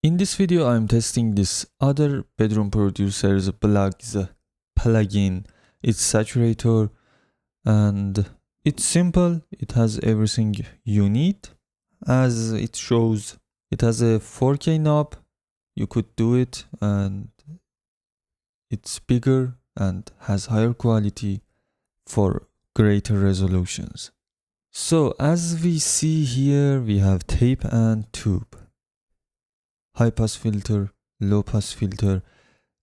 In this video, I'm testing this other bedroom producer's plugin. It's Saturator and it's simple. It has everything you need. As it shows, it has a 4K knob. You could do it, and it's bigger and has higher quality for greater resolutions. So as we see here, we have tape and tube. High pass filter, low pass filter.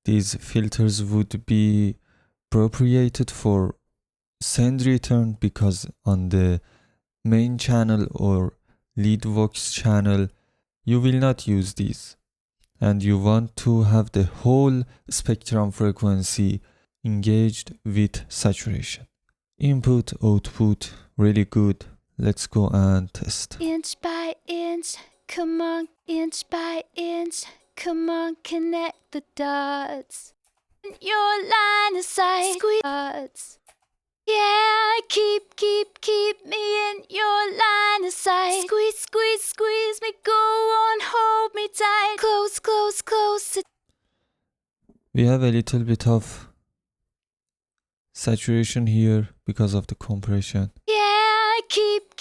These filters would be appropriated for send return because on the main channel or lead vox channel, you will not use these. And you want to have the whole spectrum frequency engaged with saturation. Input, output, really good. Let's go and test. Inch by inch, come on, inch by inch, come on, connect the dots. Your line of sight, squeeze dots. Yeah, keep me in your line of sight. Squeeze me, go on, hold me tight. Close. We have a little bit of saturation here because of the compression. Yeah, keep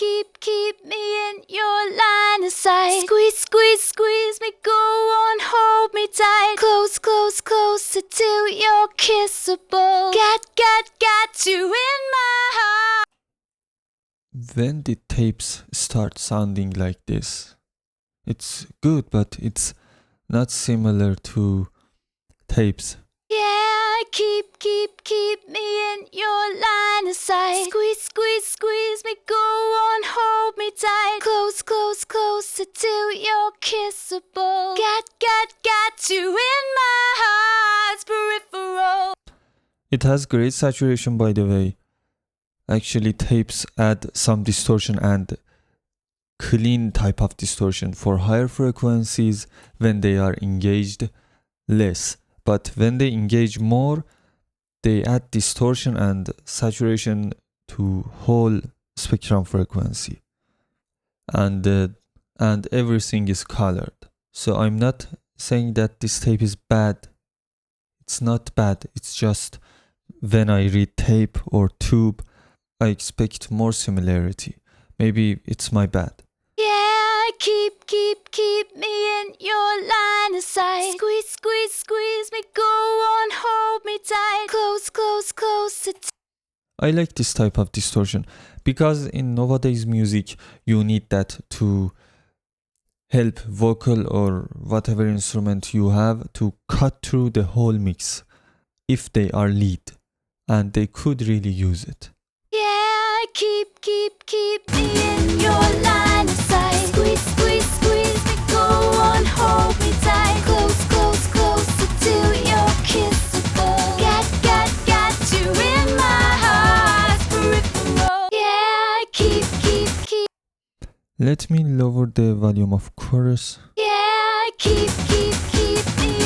me in your line of sight. Squeeze me, go on, hold me tight. Close till you're kissable. Got you in my heart. When the tapes start sounding like this, it's good, but it's not similar to tapes. Yeah, keep me in your line of sight. Squeeze me, go on, hold me tight. Close till you're kissable. Got you in my heart's peripheral. It has great saturation, by the way. Actually, tapes add some distortion and clean type of distortion for higher frequencies when they are engaged less. But when they engage more, they add distortion and saturation to whole spectrum frequency. And everything is colored. So I'm not saying that this tape is bad. It's not bad. It's just when I read tape or tube, I expect more similarity. Maybe it's my bad. Yeah, keep me in your line of sight. Squeeze me, go on, hold me tight. Close. I like this type of distortion because in nowadays music, you need that to help vocal or whatever instrument you have to cut through the whole mix if they are lead, and they could really use it. Yeah, keep me in your line of sight. Squeeze me, go on, hold me tight. Close till you're kissable. Got you in my heart's peripheral. Yeah, keep. Let me lower the volume of chorus. Yeah, keep me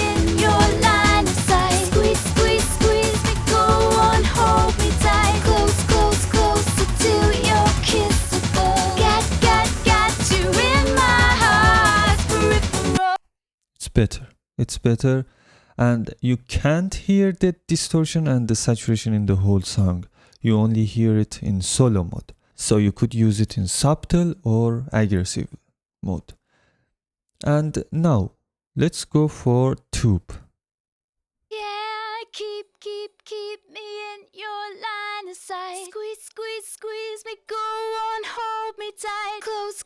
in your line of sight. Squeeze me, go on, hold me tight. Close till you're kissable. Got you in my heart's peripheral. It's better, and you can't hear the distortion and the saturation in the whole song. You only hear it in solo mode. So you could use it in subtle or aggressive mode. And now, let's go for tube. Yeah, keep me in your line of sight. Squeeze me, go on, hold me tight. Close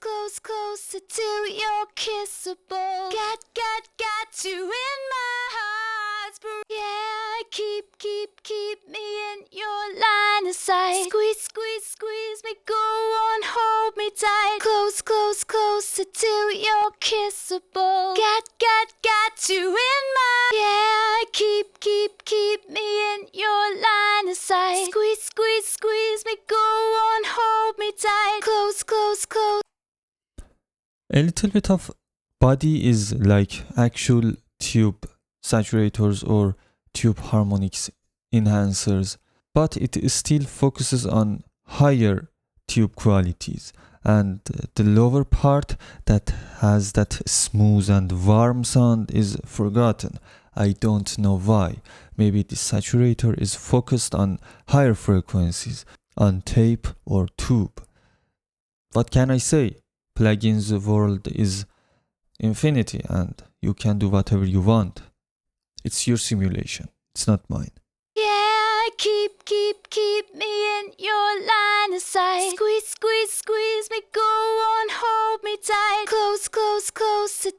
till you're kissable. Got you in my heart. Yeah, keep me in your line of sight. Squeeze me, go on, hold me tight. Close till you're kissable. Got you in my. Yeah, keep me in your line of sight. Squeeze me, go on, hold me tight. Close. A little bit of body is like actual tube saturators or tube harmonics enhancers, but it still focuses on higher tube qualities and the lower part that has that smooth and warm sound is forgotten. I don't know why. Maybe the saturator is focused on higher frequencies, on tape or tube. What can I say? Plugins world is infinity and you can do whatever you want. It's your simulation, it's not mine. Yeah, keep me in your line of sight. Squeeze me, go on, hold me tight. Close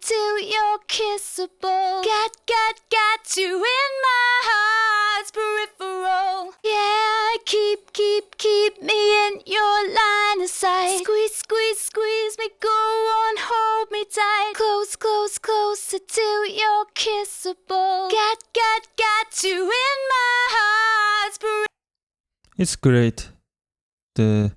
till you're kissable. Got you in my heart's peripheral. Yeah, keep me in your line of sight. Squeeze me, go on, hold me tight. Close till you're kissable. Got you in my heart's peripheral. It's great. The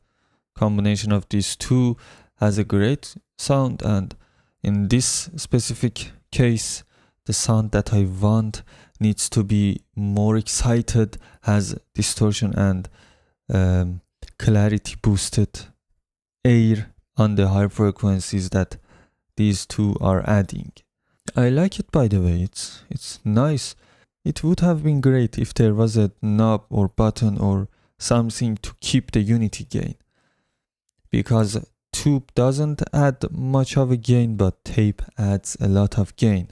combination of these two has a great sound, and in this specific case, the sound that I want needs to be more excited, has distortion and clarity boosted air on the high frequencies that these two are adding. I like it, by the way. It's nice. It would have been great if there was a knob or button or something to keep the unity gain, because tube doesn't add much of a gain, but tape adds a lot of gain,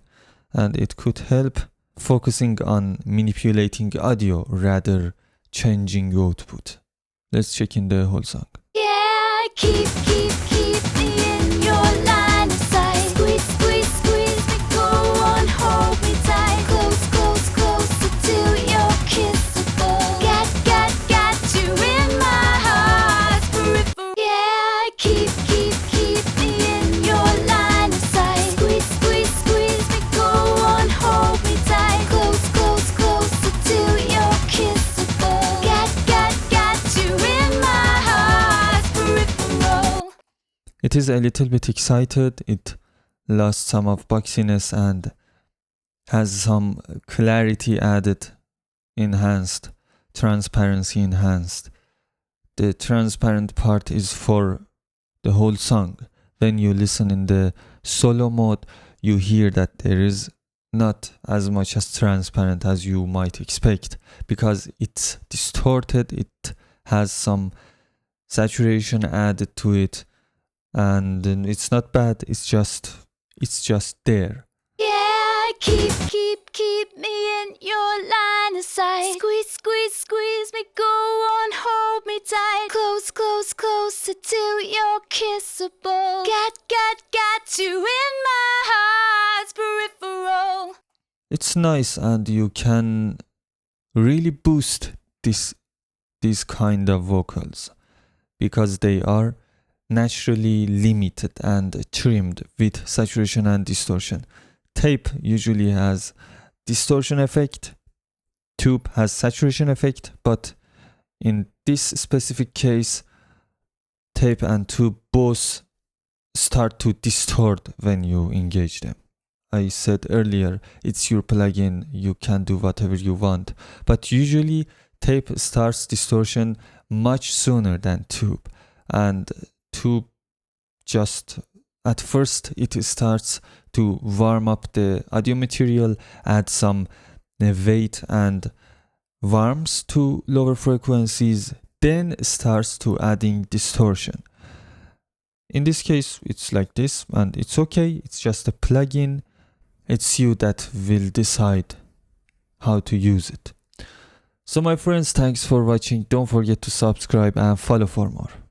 and it could help focusing on manipulating audio rather changing output. Let's check in the whole song. Yeah, keep me in your line of sight. Squeeze me, go on, hold me tight. Close till you're kissable. Got you in my heart's peripheral. Yeah, keep me in your line of sight. Squeeze me, go on, hold me tight. Close till you're kissable. Got you in my heart's peripheral. It is a little bit excited. It lost some of boxiness and has some clarity added, enhanced, transparency enhanced. The transparent part is for the whole song. When you listen in the solo mode, you hear that there is not as much as transparent as you might expect, because it's distorted, it has some saturation added to it, and it's not bad, it's just there. Yeah, keep me in your line of sight. Squeeze me, go on, hold me tight. Close till you're kissable. Got you in my heart's peripheral. It's nice, and you can really boost these kind of vocals because they are naturally limited and trimmed with saturation and distortion. Tape usually has distortion effect, tube has saturation effect, but in this specific case, tape and tube both start to distort when you engage them. I said earlier, it's your plugin, you can do whatever you want, but usually tape starts distortion much sooner than tube, and tube just at first it starts to warm up the audio material, add some weight and warmth to lower frequencies, then starts to adding distortion. In this case, it's like this, and it's okay, it's just a plugin. It's you that will decide how to use it. So my friends, thanks for watching. Don't forget to subscribe and follow for more.